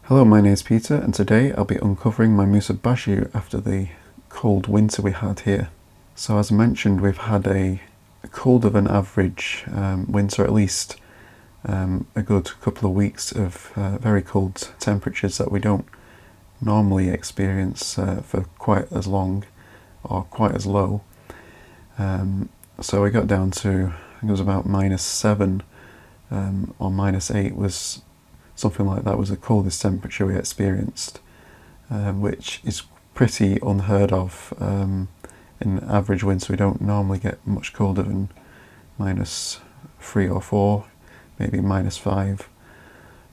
Hello, my name is Peter and today I'll be uncovering my Musa Basjoo after the cold winter we had here. So as I mentioned, we've had a colder than average winter, at least a good couple of weeks of very cold temperatures that we don't normally experience for quite as long or quite as low. So we got down to, I think it was about -7 or -8 was something like that was the coldest temperature we experienced, which is pretty unheard of. In average winter we don't normally get much colder than -3 or 4, maybe -5.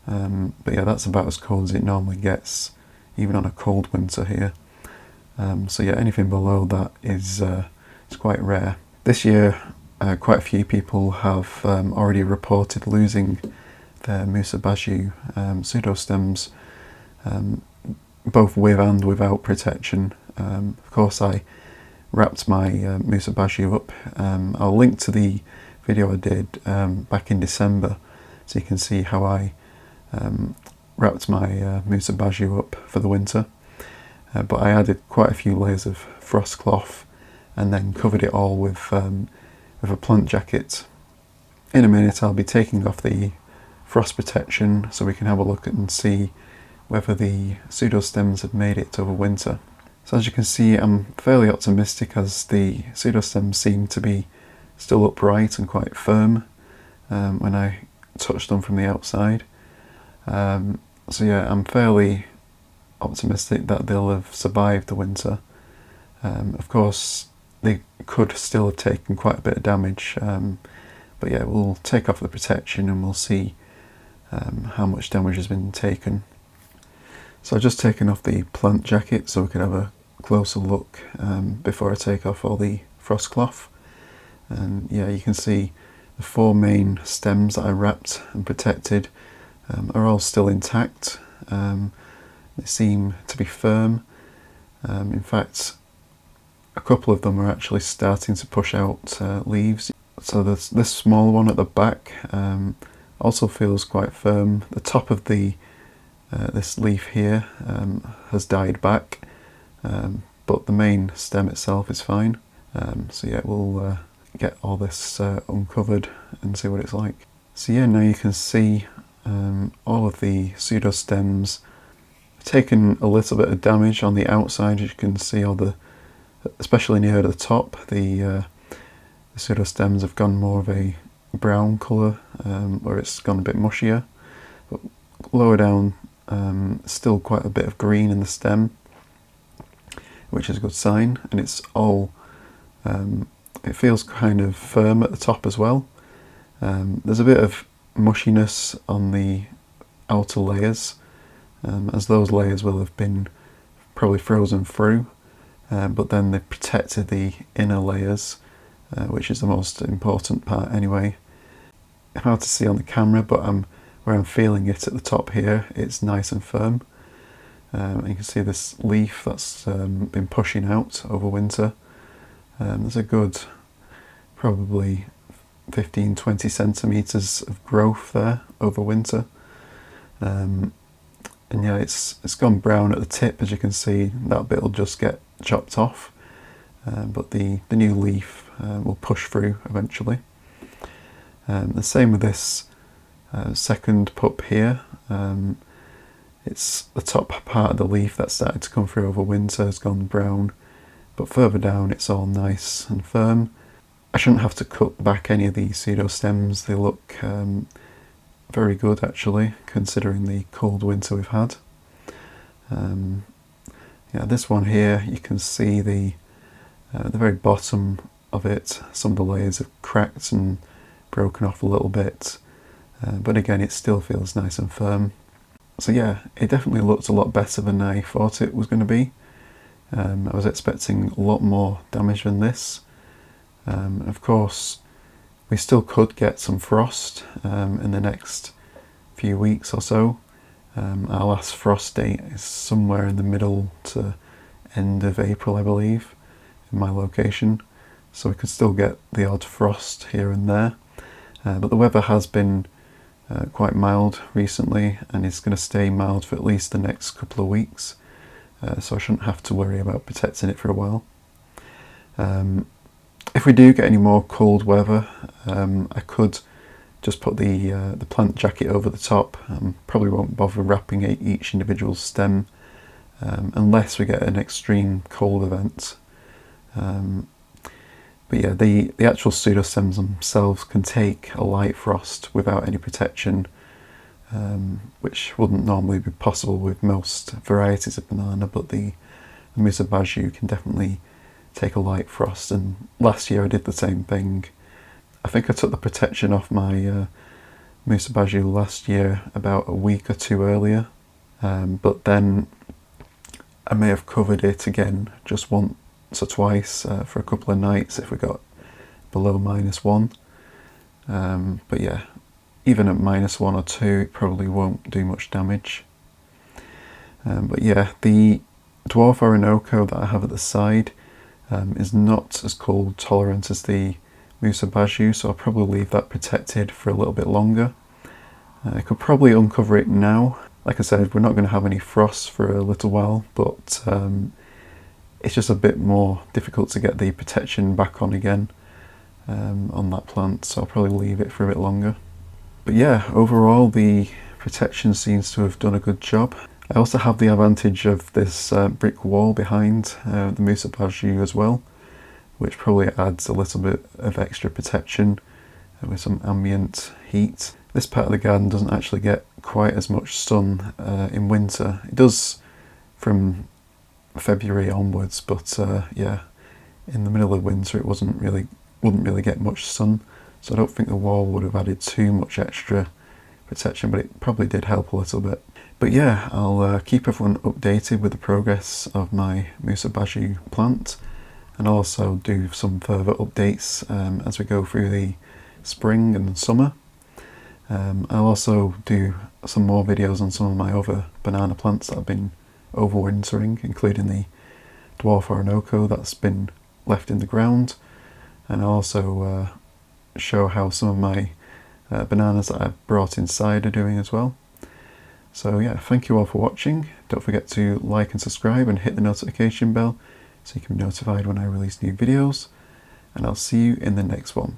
But yeah, that's about as cold as it normally gets, even on a cold winter here. So yeah, anything below that is quite rare. This year quite a few people have already reported losing their Musa Basjoo pseudostems, both with and without protection. Of course, I wrapped my Musa Basjoo up. I'll link to the video I did back in December, so you can see how I wrapped my Musa Basjoo up for the winter. But I added quite a few layers of frost cloth and then covered it all with a plant jacket. In a minute I'll be taking off the frost protection so we can have a look and see whether the pseudostems have made it over winter. So as you can see, I'm fairly optimistic as the pseudostems seem to be still upright and quite firm when I touched them from the outside. So yeah, I'm fairly optimistic that they'll have survived the winter. Of course, they could still have taken quite a bit of damage, but yeah, we'll take off the protection and we'll see how much damage has been taken. So I've just taken off the plant jacket so we can have a closer look before I take off all the frost cloth. And yeah, you can see the 4 main stems that I wrapped and protected are all still intact. They seem to be firm. In fact, a couple of them are actually starting to push out leaves. So this small one at the back also feels quite firm. The top of this leaf here has died back, but the main stem itself is fine. So yeah, we'll get all this uncovered and see what it's like. So yeah, now you can see all of the pseudostems taken a little bit of damage on the outside. As you can see, especially near the top, the pseudostems have gone more of a brown colour, where it's gone a bit mushier. But lower down, still quite a bit of green in the stem, which is a good sign. And it's all, it feels kind of firm at the top as well. There's a bit of mushiness on the outer layers, as those layers will have been probably frozen through, but then they protected the inner layers, which is the most important part anyway. Hard to see on the camera, but where I'm feeling it at the top here, it's nice and firm. And you can see this leaf that's been pushing out over winter. There's a good probably 15-20 centimetres of growth there over winter. And yeah, it's gone brown at the tip, as you can see. That bit will just get chopped off, but the new leaf will push through eventually. The same with this second pup here. It's the top part of the leaf that started to come through over winter has gone brown, but further down it's all nice and firm. I shouldn't have to cut back any of these pseudostems. They look very good actually, considering the cold winter we've had. Yeah, this one here, you can see the very bottom of it, some of the layers have cracked and broken off a little bit, but again it still feels nice and firm. So yeah, it definitely looked a lot better than I thought it was going to be. I was expecting a lot more damage than this. Of course, we still could get some frost in the next few weeks or so. Our last frost date is somewhere in the middle to end of April, I believe, in my location. So we could still get the odd frost here and there. But the weather has been quite mild recently, and it's going to stay mild for at least the next couple of weeks, so I shouldn't have to worry about protecting it for a while. If we do get any more cold weather, I could just put the plant jacket over the top. Probably won't bother wrapping each individual stem unless we get an extreme cold event. But yeah, the actual pseudostems themselves can take a light frost without any protection, which wouldn't normally be possible with most varieties of banana, but the Musa Basjoo can definitely take a light frost, and last year I did the same thing. I think I took the protection off my Musa Basjoo last year about a week or two earlier, but then I may have covered it again just once or twice for a couple of nights if we got below -1. But yeah, even at -1 or 2 it probably won't do much damage. But yeah, the dwarf Orinoco that I have at the side is not as cold tolerant as the Musa Basjoo, so I'll probably leave that protected for a little bit longer. I could probably uncover it now. Like I said, we're not going to have any frost for a little while, but it's just a bit more difficult to get the protection back on again on that plant, so I'll probably leave it for a bit longer. But yeah, overall the protection seems to have done a good job. I also have the advantage of this brick wall behind the Musa Basjoo as well, which probably adds a little bit of extra protection with some ambient heat. This part of the garden doesn't actually get quite as much sun in winter. It does from February onwards, but yeah, in the middle of winter it wouldn't really get much sun, so I don't think the wall would have added too much extra protection, but it probably did help a little bit. But yeah, I'll keep everyone updated with the progress of my Musa Basjoo plant, and also do some further updates as we go through the spring and summer. I'll also do some more videos on some of my other banana plants that have been overwintering, including the dwarf Orinoco that's been left in the ground, and I'll also show how some of my bananas that I've brought inside are doing as well. So yeah, thank you all for watching. Don't forget to like and subscribe and hit the notification bell so you can be notified when I release new videos, and I'll see you in the next one.